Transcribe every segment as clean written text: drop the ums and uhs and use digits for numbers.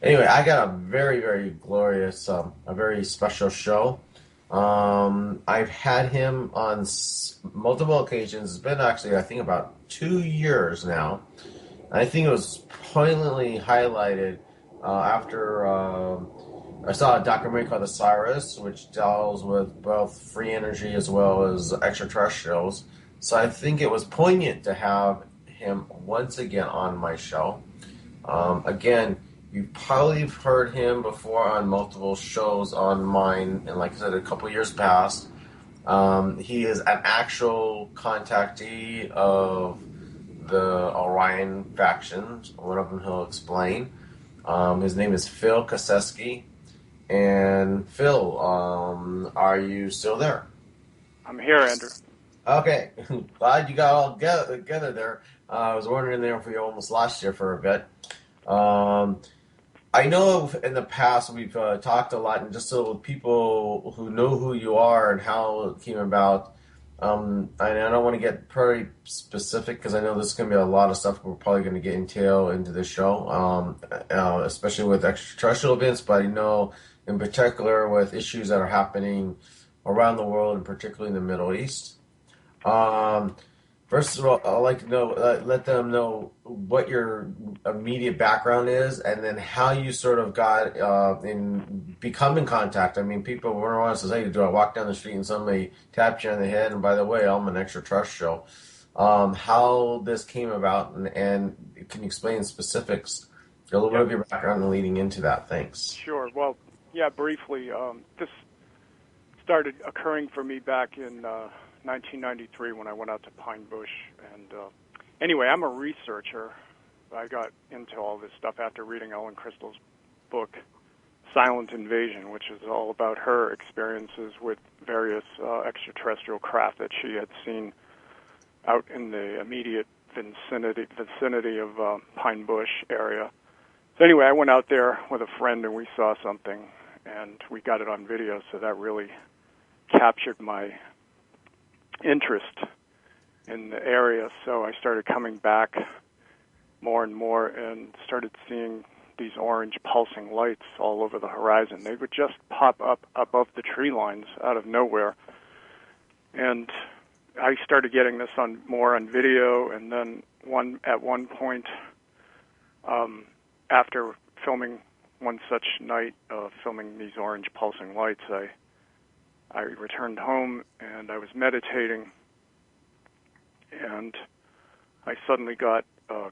Anyway, I got a very, very glorious, a very special show. I've had him on multiple occasions. It's been actually, I think, about 2 years now. I think it was poignantly highlighted after I saw a documentary called Osiris, which deals with both free energy as well as extraterrestrials. So I think it was poignant to have him once again on my show. Again, you've probably heard him before on multiple shows on mine, and like I said, a couple years past. He is an actual contactee of the Orion faction. One of them he'll explain. His name is Phil Coseski. And Phil, are you still there? I'm here, Andrew. Okay, glad you got all together there. I was wondering there if we almost lost you for a bit. I know in the past we've talked a lot, and just so people who know who you are and how it came about. I don't want to get pretty specific because I know there's going to be a lot of stuff we're probably going to get into the show, especially with extraterrestrial events. But I know in particular with issues that are happening around the world, and particularly in the Middle East. First of all, I'd like to know, let them know what your immediate background is, and then how you sort of got in becoming contact. I mean, people were honest to say, do I walk down the street and somebody taps you on the head? And by the way, I'm an extraterrestrial. How this came about, and can you explain specifics, a little bit of your background and leading into that? Thanks. Sure. Well, yeah, briefly, this started occurring for me back in 1993 when I went out to Pine Bush. And anyway, I'm a researcher. I got into all this stuff after reading Ellen Crystal's book, Silent Invasion, which is all about her experiences with various extraterrestrial craft that she had seen out in the immediate vicinity of Pine Bush area. So anyway, I went out there with a friend and we saw something, and we got it on video, so that really captured my interest in the area. So I started coming back more and more and started seeing these orange pulsing lights all over the horizon. They would just pop up above the tree lines out of nowhere. And I started getting this more on video, and then at one point, after filming one such night, filming these orange pulsing lights, I returned home and I was meditating, and I suddenly got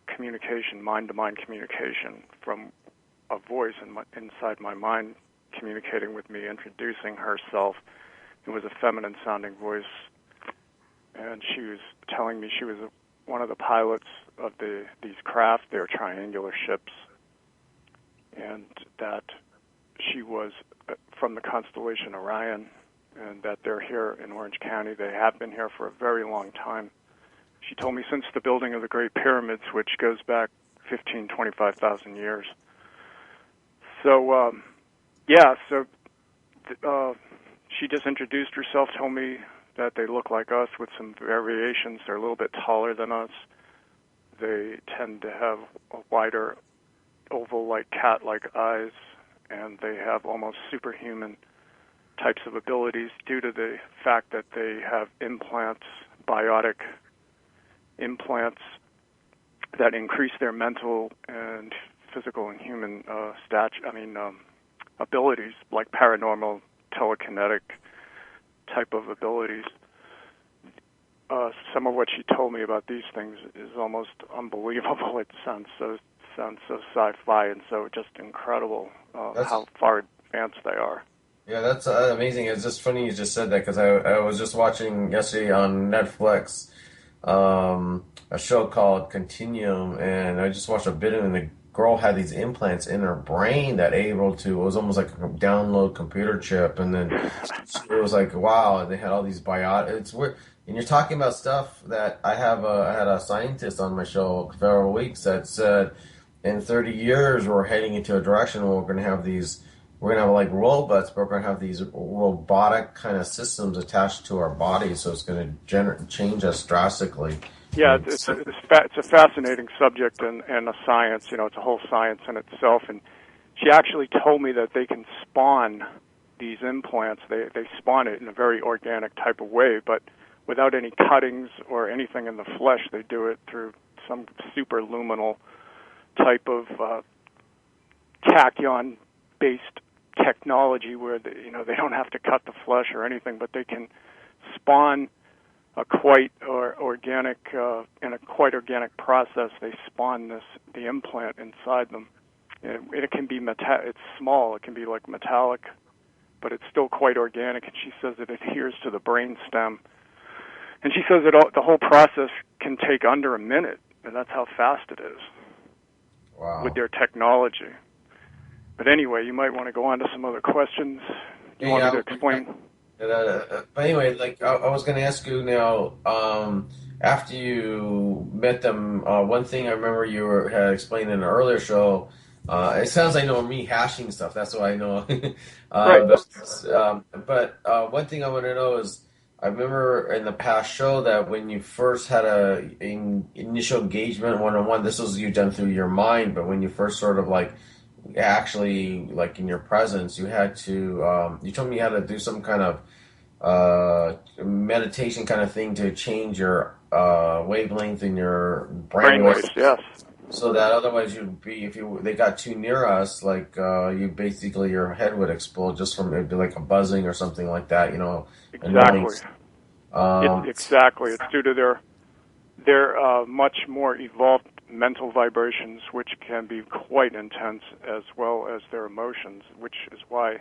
communication, mind-to-mind communication from a voice inside my mind communicating with me, introducing herself. It was a feminine-sounding voice, and she was telling me she was one of the pilots of these craft. They were triangular ships, and that she was from the constellation Orion, and that they're here in Orange County. They have been here for a very long time. She told me since the building of the Great Pyramids, which goes back 25,000 years. So, she just introduced herself, told me that they look like us with some variations. They're a little bit taller than us. They tend to have a wider oval-like cat-like eyes, and they have almost superhuman types of abilities due to the fact that they have implants, biotic implants, that increase their mental and physical and human abilities, like paranormal, telekinetic type of abilities. Some of what she told me about these things is almost unbelievable. It sounds so sci-fi and so just incredible how far advanced they are. Yeah, that's amazing. It's just funny you just said that, because I was just watching yesterday on Netflix a show called Continuum, and I just watched a bit of it, and the girl had these implants in her brain that it was almost like a download computer chip, and then it was like, wow, and they had all these it's weird. And you're talking about stuff that I had a scientist on my show several weeks that said in 30 years we're heading into a direction where we're going to have like robots, but we're going to have these robotic kind of systems attached to our bodies, so it's going to change us drastically. Yeah, it's a fascinating subject and a science. It's a whole science in itself. And she actually told me that they can spawn these implants. They spawn it in a very organic type of way, but without any cuttings or anything in the flesh. They do it through some superluminal type of tachyon-based technology where they don't have to cut the flesh or anything, but they can spawn a quite organic in a quite organic process. They spawn the implant inside them. It can be it's small. It can be like metallic, but it's still quite organic. And she says it adheres to the brain stem. And she says that the whole process can take under a minute, and that's how fast it is. Wow. With their technology. But anyway, you might want to go on to some other questions. You want me to explain? But anyway, like I was going to ask you now, after you met them, one thing I remember you had explained in an earlier show. It sounds like I'm rehashing stuff. That's what I know. Right. But one thing I want to know is, I remember in the past show that when you first had initial engagement one-on-one, this was you done through your mind, but when you first sort of like actually like in your presence, you had to you told me you had to do some kind of meditation kind of thing to change your wavelength in your brainwaves. Yes. So that otherwise you'd be, if they got too near us, like you basically your head would explode just from, it'd be like a buzzing or something like that, Exactly. Exactly. It's due to their much more evolved mental vibrations, which can be quite intense, as well as their emotions, which is why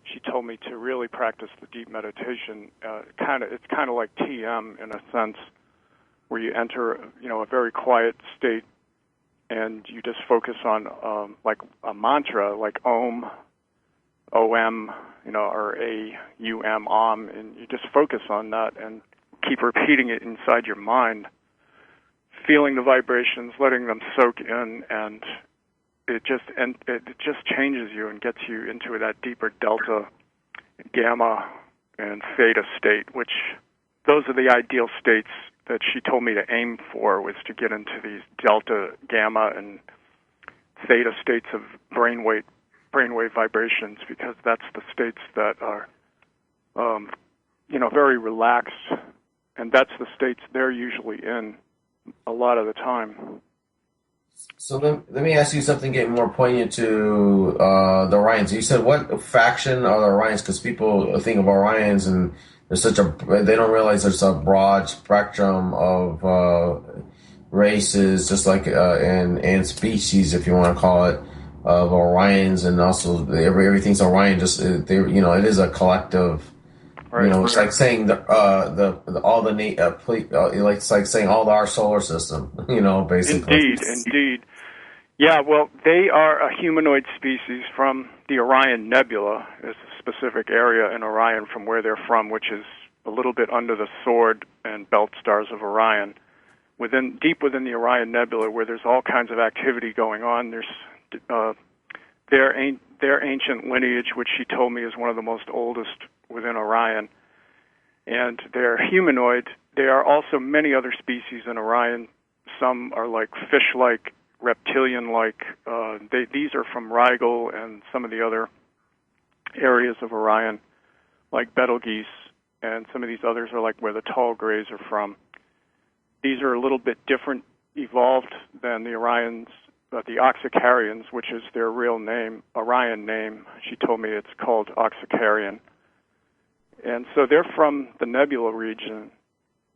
she told me to really practice the deep meditation. It's kind of like TM in a sense, where you enter, a very quiet state, and you just focus on like a mantra, like Om, O-M, or A-U-M, Om, and you just focus on that and keep repeating it inside your mind, feeling the vibrations, letting them soak in, and it just changes you and gets you into that deeper delta, gamma, and theta state, which those are the ideal states that she told me to aim for, was to get into these delta, gamma, and theta states of brainwave vibrations, because that's the states that are, very relaxed, and that's the states they're usually in a lot of the time. So let me ask you something getting more poignant to the Orions. You said, what faction are the Orions? Because people think of Orions and they don't realize there's a broad spectrum of races, just like and species, if you want to call it, of Orions, and also everything's Orion. Just it is a collective. Right. It's like saying it's like saying all our solar system. Basically. Indeed. Yeah, well, they are a humanoid species from the Orion Nebula, is a specific area in Orion from where they're from, which is a little bit under the sword and belt stars of Orion. Deep within the Orion Nebula, where there's all kinds of activity going on, there's their ancient lineage, which she told me is one of the most oldest within Orion. And they're humanoid. There are also many other species in Orion. Some are like fish-like, reptilian-like. These are from Rigel and some of the other areas of Orion, like Betelgeuse, and some of these others are like where the tall grays are from. These are a little bit different, evolved than the Orions, the Oxicarians, which is their real name, Orion name. She told me it's called Oxicarian. And so they're from the Nebula region,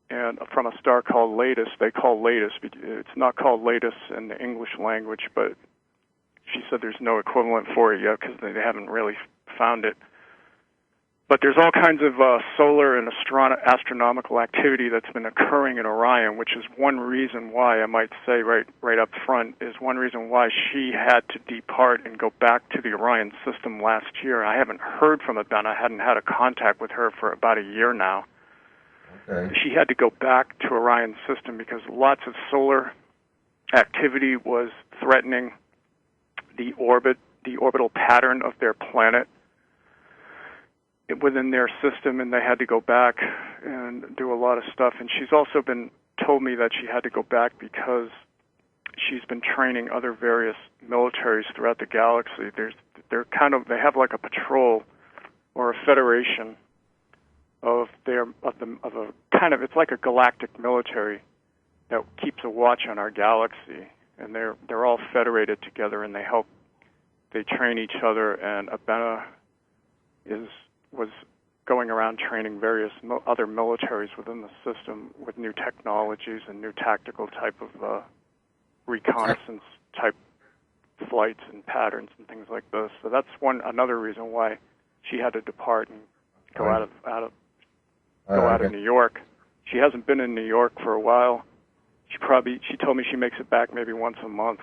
and from a star called Latus. They call Latus, it's not called Latus in the English language, but she said there's no equivalent for it yet because they haven't really found it. But there's all kinds of solar and astronomical activity that's been occurring in Orion, which is one reason why, I might say right up front, is one reason why she had to depart and go back to the Orion system last year. I haven't heard from Abena. I hadn't had a contact with her for about a year now. Okay. She had to go back to Orion's system because lots of solar activity was threatening the orbital pattern of their planet within their system, and they had to go back and do a lot of stuff. And she's also told me that she had to go back because she's been training other various militaries throughout the galaxy. They have like a patrol or a federation of a kind of, it's like a galactic military that keeps a watch on our galaxy, and they're all federated together, and they train each other. And Abena was going around training various other militaries within the system with new technologies and new tactical type of reconnaissance type flights and patterns and things like this. So that's another reason why she had to depart and go out of New York. She hasn't been in New York for a while. She told me she makes it back maybe once a month.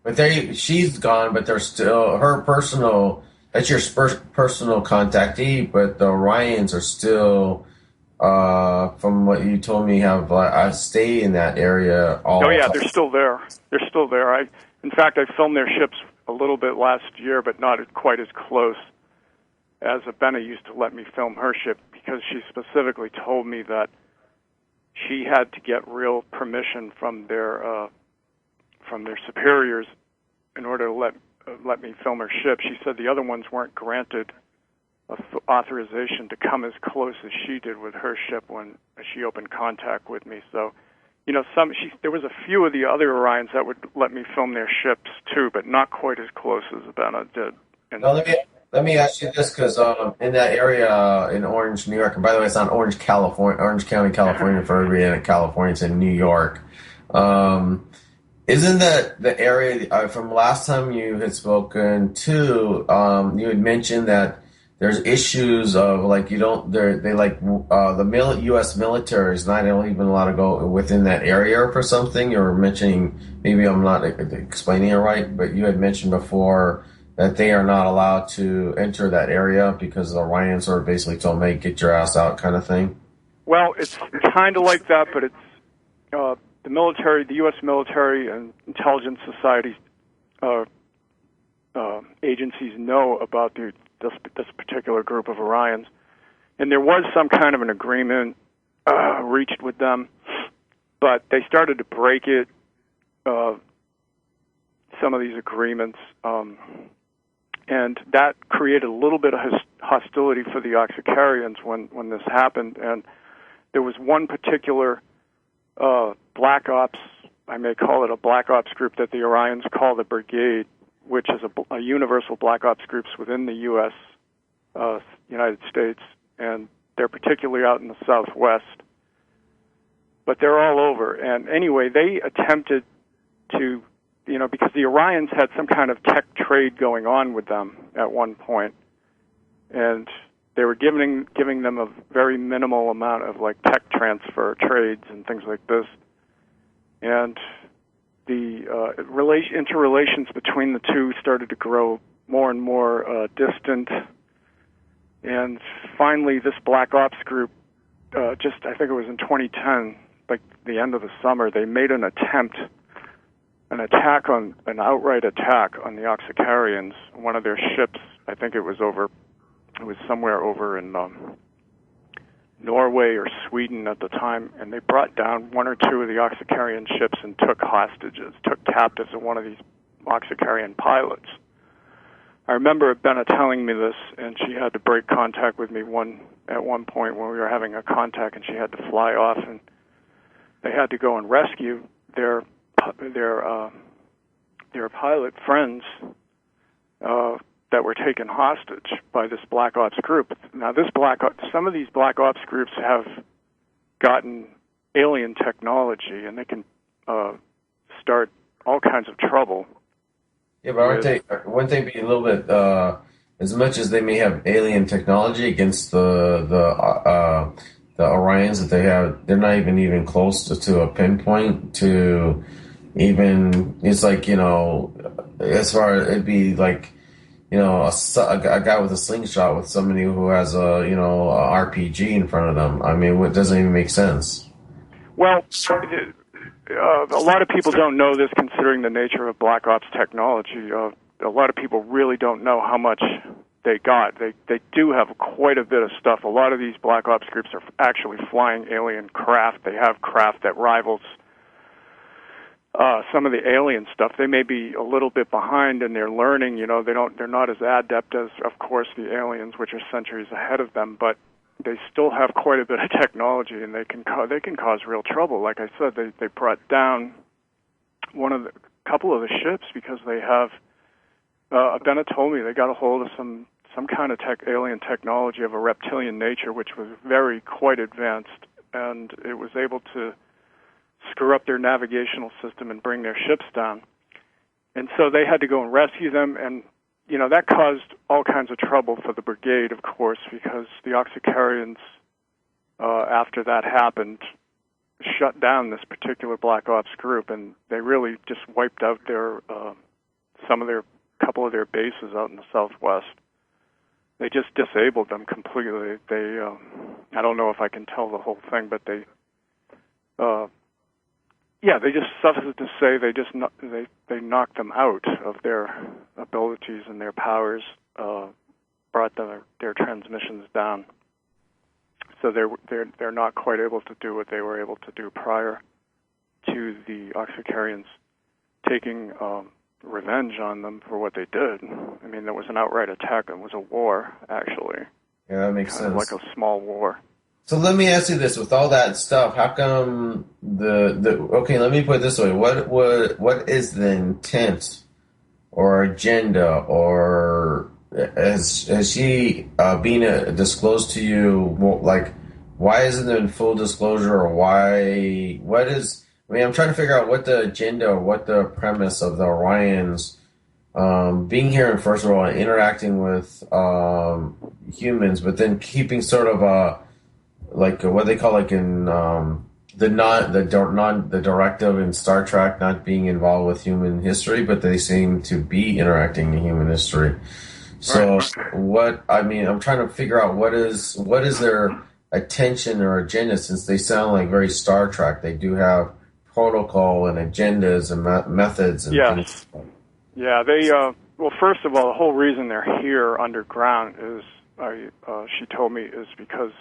But she's gone, but there's still her personal. That's your personal contactee, but the Orions are still, from what you told me, have stay in that area all Oh yeah, the time. they're still there. They're still there. In fact, I filmed their ships a little bit last year, but not quite as close as Abena used to let me film her ship, because she specifically told me that she had to get real permission from their superiors in order to let me film her ship. She said the other ones weren't granted authorization to come as close as she did with her ship when she opened contact with me. So, there was a few of the other Orions that would let me film their ships too, but not quite as close as Abena did. And Now, let me ask you this, because in that area in Orange, New York, and by the way, it's not Orange, California, Orange County, California for everybody in California. It's in New York. Isn't that the area from last time you had spoken to? You had mentioned that there's issues of like the U.S. military is not even allowed to go within that area for something. You were mentioning, maybe I'm not explaining it right, but you had mentioned before that they are not allowed to enter that area because the Orions are basically told, "Hey, get your ass out," kind of thing. Well, it's kind of like that, but it's the military, the U.S. military and intelligence societies agencies know about this particular group of Orions, and there was some kind of an agreement reached with them, but they started to break it. Some of these agreements, and that created a little bit of hostility for the Oxicarians when this happened. And there was one particular black ops, I may call it a black ops group, that the Orions call the Brigade, which is a universal black ops groups within the U.S., United States, and they're particularly out in the Southwest. But they're all over. And anyway, they attempted to, because the Orions had some kind of tech trade going on with them at one point, and they were giving them a very minimal amount of like tech transfer trades and things like this. And the interrelations between the two started to grow more and more distant. And finally, this Black Ops group, I think it was in 2010, like the end of the summer, they made an outright attack on the Oxicarians. One of their ships, I think it was somewhere over in Norway or Sweden at the time, and they brought down one or two of the Oxicarian ships and took captives of one of these Oxicarian pilots. I remember Abena telling me this, and she had to break contact with me at one point when we were having a contact, and she had to fly off, and they had to go and rescue their pilot friends that were taken hostage by this Black Ops group. Now, some of these Black Ops groups have gotten alien technology, and they can start all kinds of trouble. Yeah, but wouldn't they be a little bit, as much as they may have alien technology against the Orions that they have, they're not even close to a pinpoint to even, it's like, as far as it'd be like, a guy with a slingshot with somebody who has a RPG in front of them. I mean, it doesn't even make sense. Well, a lot of people don't know this, considering the nature of Black Ops technology. A lot of people really don't know how much they got. They do have quite a bit of stuff. A lot of these Black Ops groups are actually flying alien craft. They have craft that rivals some of the alien stuff. They may be a little bit behind in their learning. They're not as adept as, of course, the aliens, which are centuries ahead of them. But they still have quite a bit of technology, and they can cause real trouble. Like I said, they brought down couple of the ships because they have. Abena told me they got a hold of some kind of alien technology of a reptilian nature, which was quite advanced, and it was able to screw up their navigational system and bring their ships down. And so they had to go and rescue them, and that caused all kinds of trouble for the brigade, of course, because the Oxicarians, after that happened, shut down this particular Black Ops group, and they really just wiped out couple of their bases out in the Southwest. They just disabled them completely. They, I don't know if I can tell the whole thing, but they just suffice to say they knocked them out of their abilities and their powers, brought their transmissions down. So they're not quite able to do what they were able to do prior to the Oxicarians taking revenge on them for what they did. I mean, there was an outright attack. It was a war, actually. Yeah, that makes sense. Like a small war. So let me ask you this: with all that stuff, how come okay? Let me put it this way: what is the intent or agenda, or has she been disclosed to you? Like, why isn't it in full disclosure, or why? What is? I mean, I'm trying to figure out what the agenda or what the premise of the Orions being here, and first of all, interacting with humans, but then keeping sort of what they call in the directive in Star Trek, not being involved with human history, but they seem to be interacting in human history. So I'm trying to figure out what is their attention or agenda, since they sound like very Star Trek. They do have protocol and agendas and methods and things. Yeah, they, well, first of all, the whole reason they're here underground is, she told me, is because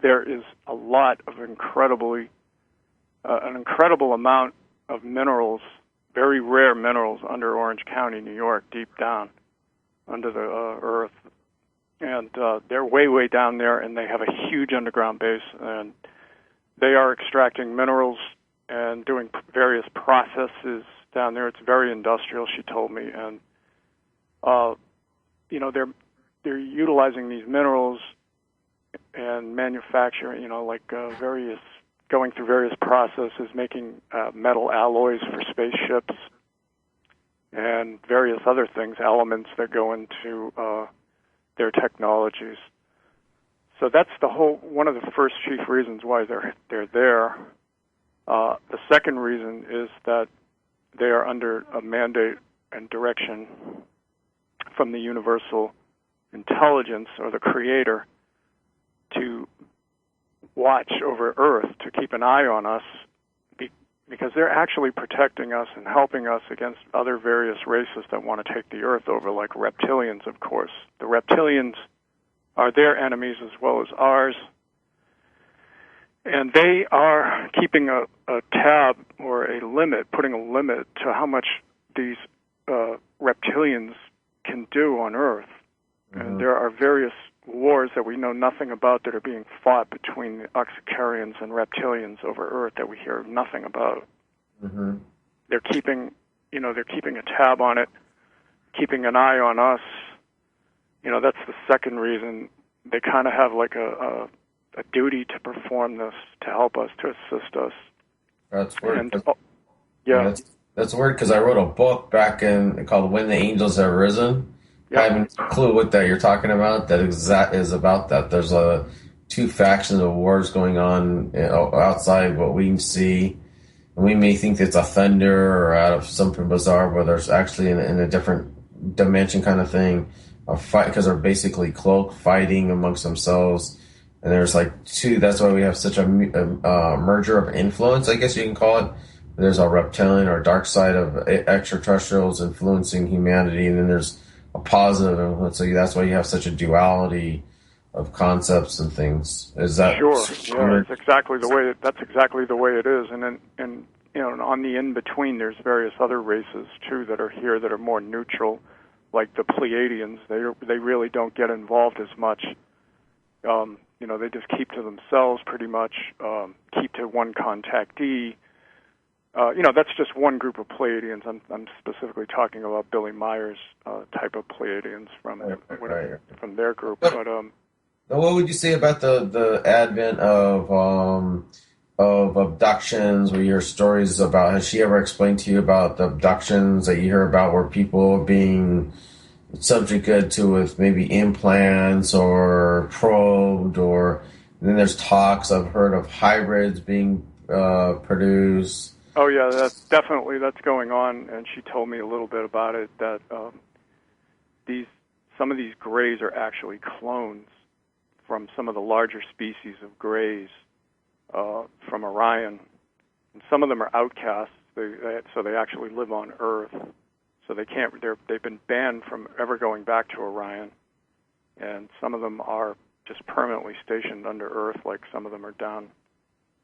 there is a lot of an incredible amount of minerals, very rare minerals under Orange County, New York, deep down under the earth. And they're way, way down there, and they have a huge underground base, and they are extracting minerals and doing various processes down there. It's very industrial, she told me, and they're utilizing these minerals and manufacturing, going through various processes, making metal alloys for spaceships and various other things, elements that go into their technologies. So that's one of the first chief reasons why they're there. The second reason is that they are under a mandate and direction from the universal intelligence, or the Creator, to watch over Earth, to keep an eye on us, because they're actually protecting us and helping us against other various races that want to take the Earth over, like reptilians, of course. The reptilians are their enemies as well as ours, and they are keeping a tab or a limit, putting a limit to how much these reptilians can do on Earth. Mm-hmm. And there are various wars that we know nothing about that are being fought between the Oxicarians and reptilians over Earth that we hear nothing about. Mm-hmm. They're keeping a tab on it, keeping an eye on us. That's the second reason. They kind of have like a duty to perform this, to help us, to assist us. That's weird. Yeah. That's weird, because I wrote a book back called When the Angels Have Risen. Yep. I have no clue what that you're talking about. That is about that. There's two factions of wars going on outside what we can see. And we may think it's a thunder or out of something bizarre, but there's actually in a different dimension kind of thing, a fight, because they're basically cloaked fighting amongst themselves. And there's like two. That's why we have such a merger of influence, I guess you can call it. There's a reptilian or dark side of extraterrestrials influencing humanity, and then there's a positive influence. So that's why you have such a duality of concepts and things. Is that sure? Yeah, that's exactly the way it is. And on the in-between, there's various other races, too, that are here that are more neutral, like the Pleiadians. They really don't get involved as much. They just keep to themselves pretty much, keep to one contactee. That's just one group of Pleiadians. I'm specifically talking about Billy Meyer's type of Pleiadians from their group. But what would you say about the advent of abductions? Or your stories about? Has she ever explained to you about the abductions that you hear about, where people are being subjected to with maybe implants or probed, or then there's talks I've heard of hybrids being produced? Oh yeah, that's going on, and she told me a little bit about it. That some of these grays are actually clones from some of the larger species of grays from Orion, and some of them are outcasts. So they actually live on Earth. So they can't. They've been banned from ever going back to Orion, and some of them are just permanently stationed under Earth. Like some of them are down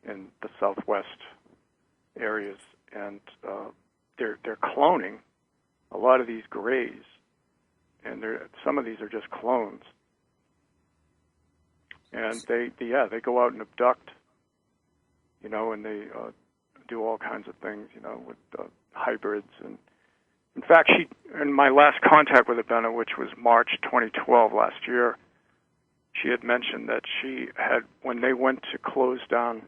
in the southwest areas, and they're cloning a lot of these grays, and some of these are just clones, and they go out and abduct, and they do all kinds of things, with hybrids. And in fact, in my last contact with Abena, which was March 2012 last year, she had mentioned that she had, when they went to close down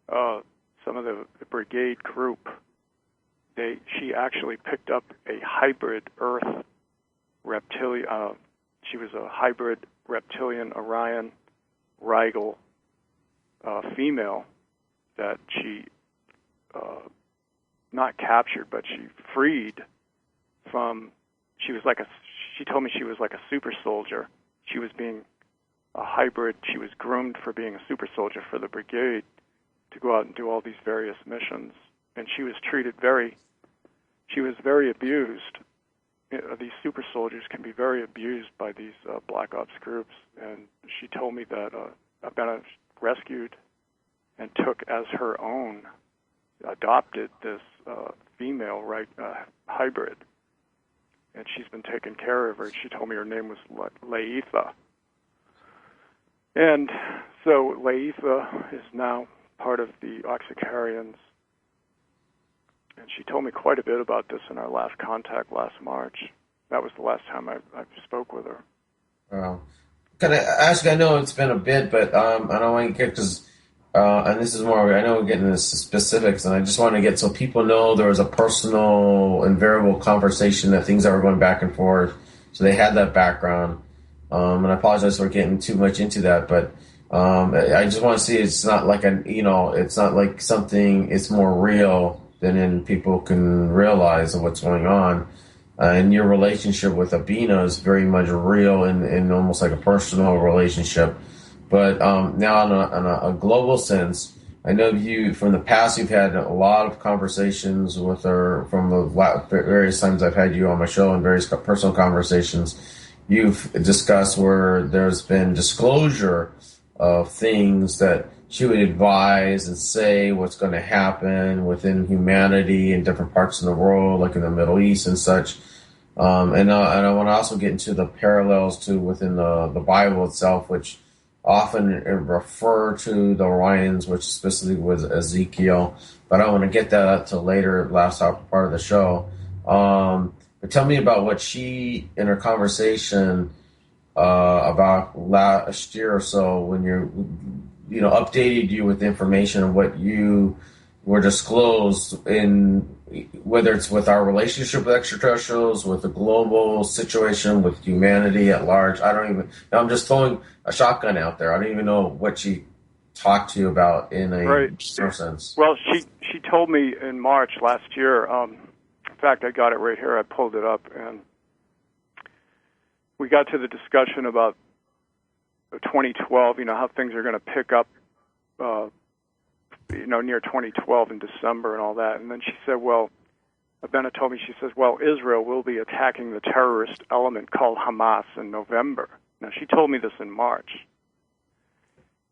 some of the brigade group, she actually picked up a hybrid Earth reptilian. She was a hybrid reptilian Orion Rigel female that she not captured, but she freed from. She told me she was like a super soldier. She was being a hybrid. She was groomed for being a super soldier for the brigade, to go out and do all these various missions, and she was very abused. These super soldiers can be very abused by these black ops groups, and she told me that Abena rescued and took as her own, adopted this female hybrid, and she's been taking care of her. She told me her name was Laetha, and so Laetha is now part of the Oxicarians, and she told me quite a bit about this in our last contact last March. That was the last time I spoke with her. Can I ask? I know it's been a bit, but I don't want to get, because and this is more. I know we're getting into specifics, and I just want to get so people know there was a personal and variable conversation, that things that were going back and forth, so they had that background. And I apologize for getting too much into that, but. I just want to see it's not like it's not like something. It's more real than people can realize of what's going on. And your relationship with Abena is very much real and almost like a personal relationship. But now on a global sense, I know from the past, you've had a lot of conversations with her from the various times I've had you on my show, and various personal conversations. You've discussed where there's been disclosure of things that she would advise and say what's going to happen within humanity in different parts of the world, like in the Middle East and such. And I want to also get into the parallels to within the Bible itself, which often refer to the Orions, which specifically was Ezekiel. But I want to get that up to later, last part of the show. But tell me about what she, in her conversation about last year or so, when updated you with information of what you were disclosed in, whether it's with our relationship with extraterrestrials, with the global situation, with humanity at large. I'm just throwing a shotgun out there. I don't even know what she talked to you about in a sense. Well, she told me in March last year. In fact, I got it right here. I pulled it up, and we got to the discussion about 2012, how things are going to pick up, near 2012 in December and all that. And then she said, Abena told me, she says, Israel will be attacking the terrorist element called Hamas in November. Now, she told me this in March.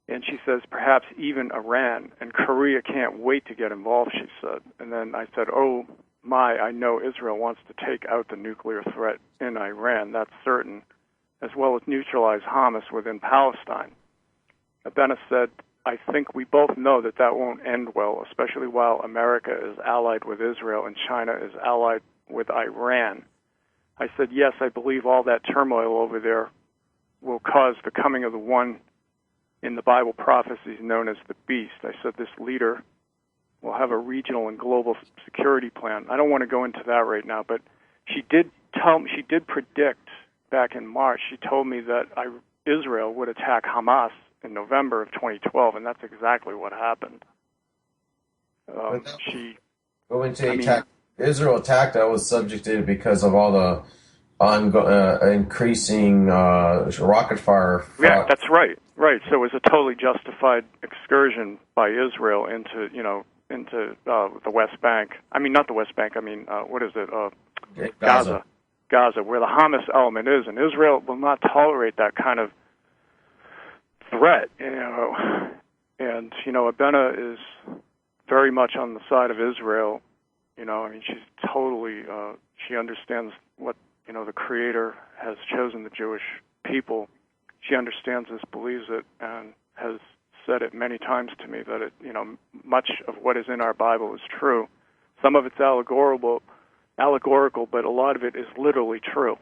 And she says, perhaps even Iran, and Korea can't wait to get involved, she said. And then I said, oh my, I know Israel wants to take out the nuclear threat in Iran, that's certain, as well as neutralize Hamas within Palestine. Abena said, I think we both know that that won't end well, especially while America is allied with Israel and China is allied with Iran. I said, yes, I believe all that turmoil over there will cause the coming of the one in the Bible prophecies known as the beast. I said this leader will have a regional and global security plan. I don't want to go into that right now, but she did predict back in March, she told me that Israel would attack Hamas in November of 2012, and that's exactly what happened. Israel attacked, that was subjected because of all the increasing rocket fire. Yeah, that's right. Right. So it was a totally justified excursion by Israel into the West Bank. I mean, not the West Bank. I mean, what is it? Gaza, where the Hamas element is, and Israel will not tolerate that kind of threat. And Abena is very much on the side of Israel. I mean, she's totally. She understands what the Creator has chosen the Jewish people. She understands this, believes it, and has said it many times to me that much of what is in our Bible is true. Some of it's allegorical, but a lot of it is literally true.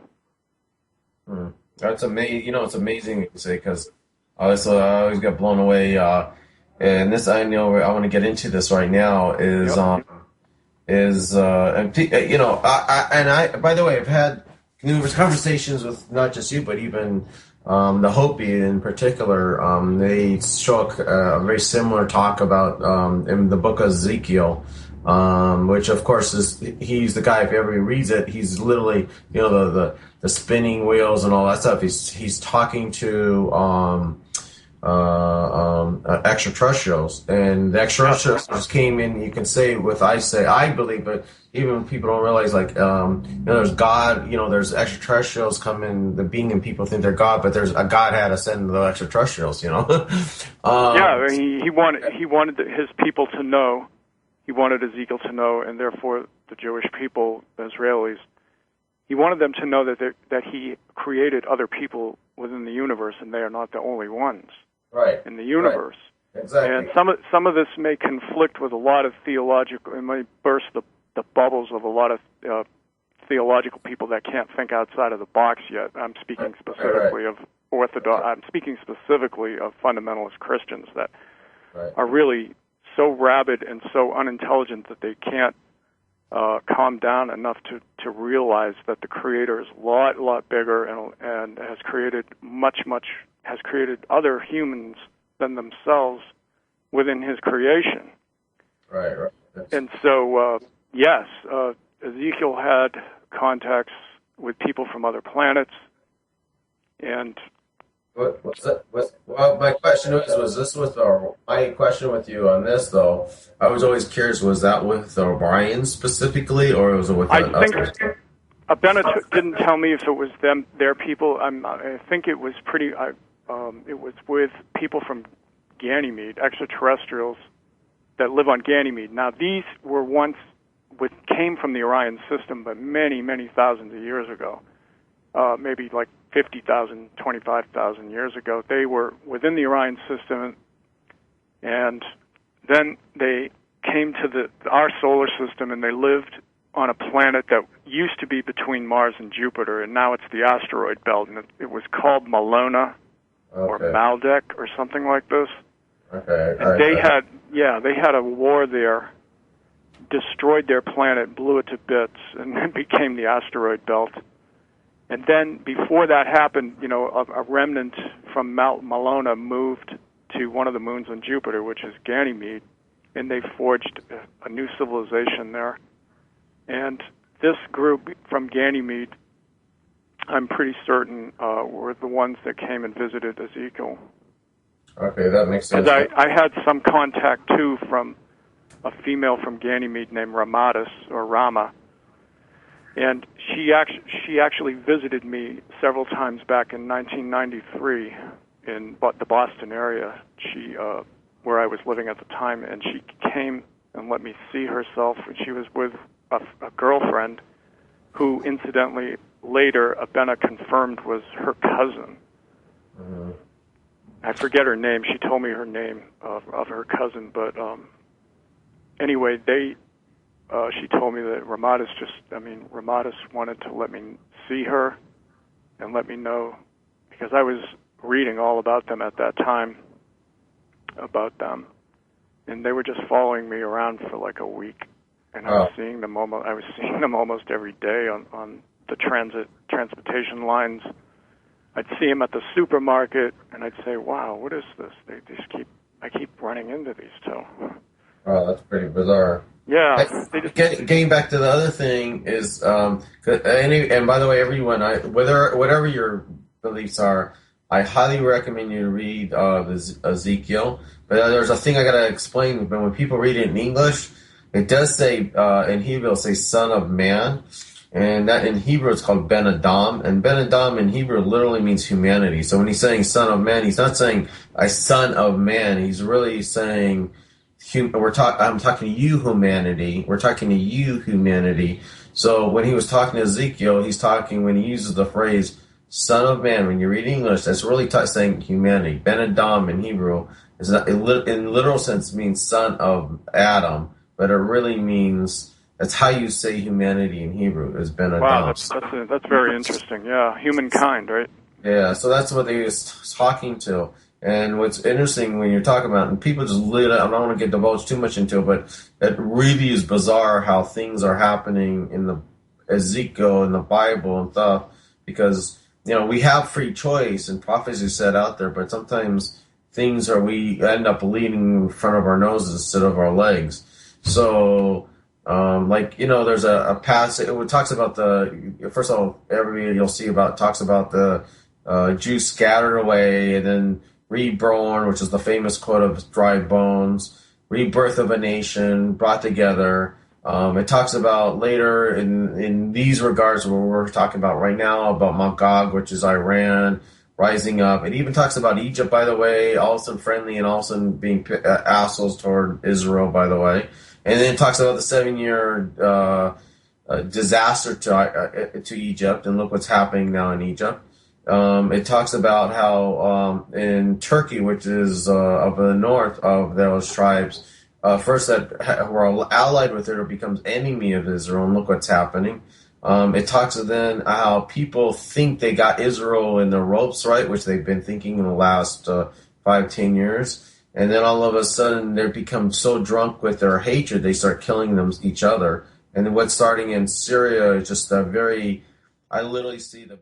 That's amazing. It's amazing to say, because I always get blown away. And this, I know, I want to get into this right now. By the way, I've had numerous conversations with not just you, but even the Hopi in particular. They struck a very similar talk about in the book of Ezekiel, which of course he's the guy. If ever reads it, he's literally the spinning wheels and all that stuff. He's talking to extraterrestrials, and the extraterrestrials just came in. You can say I believe, but even people don't realize, there's God. There's extraterrestrials coming. The being and people think they're God, but there's a God had to send the extraterrestrials. He wanted his people to know. He wanted Ezekiel to know, and therefore the Jewish people, the Israelis. He wanted them to know that he created other people within the universe, and they are not the only ones. Right. In the universe. Right. Exactly. And some of this may conflict with a lot of theological, it may burst the bubbles of a lot of theological people that can't think outside of the box yet. I'm speaking specifically of Orthodox, I'm speaking specifically of fundamentalist Christians that are really so rabid and so unintelligent that they can't calm down enough to realize that the Creator is a lot bigger and has created has created other humans than themselves within His creation. Right. And so, yes, Ezekiel had contacts with people from other planets, and my question was this with my question with you on this, though? I was always curious, was that with the Orion specifically, or was it with I think Abena didn't tell me if it was their people. I think it was it was with people from Ganymede, extraterrestrials that live on Ganymede. Now, these were came from the Orion system, but many thousands of years ago, maybe like 50,000, 25,000 years ago. They were within the Orion system, and then they came to our solar system, and they lived on a planet that used to be between Mars and Jupiter, and now it's the asteroid belt, and it was called Malona or Maldek or something like this. Okay. And they had a war there, destroyed their planet, blew it to bits, and then became the asteroid belt. And then before that happened, a remnant from Mount Malona moved to one of the moons on Jupiter, which is Ganymede, and they forged a new civilization there. And this group from Ganymede, I'm pretty certain, were the ones that came and visited Ezekiel. Okay, that makes sense. Because I had some contact, too, from a female from Ganymede named Rama, and she actually visited me several times back in 1993, in the Boston area. She, where I was living at the time, and she came and let me see herself. And she was with a girlfriend who, incidentally, later Abena confirmed was her cousin. Mm-hmm. I forget her name. She told me her name of her cousin, but anyway, she told me that Ramadas wanted to let me see her and let me know, because I was reading all about them at that time, about them, and they were just following me around for like a week, and I was seeing them almost every day on the transportation lines. I'd see them at the supermarket, and I'd say, "Wow, what is this?" I keep running into these two. Oh, that's pretty bizarre. Yeah. Getting back to the other thing is, and by the way, everyone, whatever your beliefs are, I highly recommend you read the Ezekiel. But there's a thing I gotta explain. But when people read it in English, it does say in Hebrew, it'll say "son of man," and that in Hebrew it's called Ben Adam. And Ben Adam in Hebrew literally means humanity. So when he's saying "son of man," he's not saying a son of man. He's really saying I'm talking to you, humanity. We're talking to you, humanity. So when he was talking to Ezekiel, when he uses the phrase "son of man," when you read English, that's really saying humanity. Ben Adam in Hebrew is not, in literal sense means son of Adam, but it really means, that's how you say humanity in Hebrew, is Ben Adam. Wow, that's very interesting. Yeah, humankind, right? Yeah, so that's what he was talking to. And what's interesting when you're talking about, and people just I don't want to get divulged too much into it, but it really is bizarre how things are happening in the Ezekiel and the Bible and stuff, because we have free choice and prophecies set out there, but sometimes we end up leading in front of our noses instead of our legs. So, there's a passage. It talks about first of all, everybody you'll see talks about the Jews scattered away and then reborn, which is the famous quote of dry bones, rebirth of a nation, brought together. It talks about later in these regards what we're talking about right now, about Magog, which is Iran, rising up. It even talks about Egypt, by the way, also friendly and also being assholes toward Israel, by the way. And then it talks about the 7-year disaster to Egypt, and look what's happening now in Egypt. It talks about how in Turkey, which is of the north of those tribes, first that were allied with Israel becomes enemy of Israel, and look what's happening. It talks then how people think they got Israel in the ropes, right, which they've been thinking in the last 5-10 years. And then all of a sudden they become so drunk with their hatred, they start killing each other. And what's starting in Syria is just I literally see the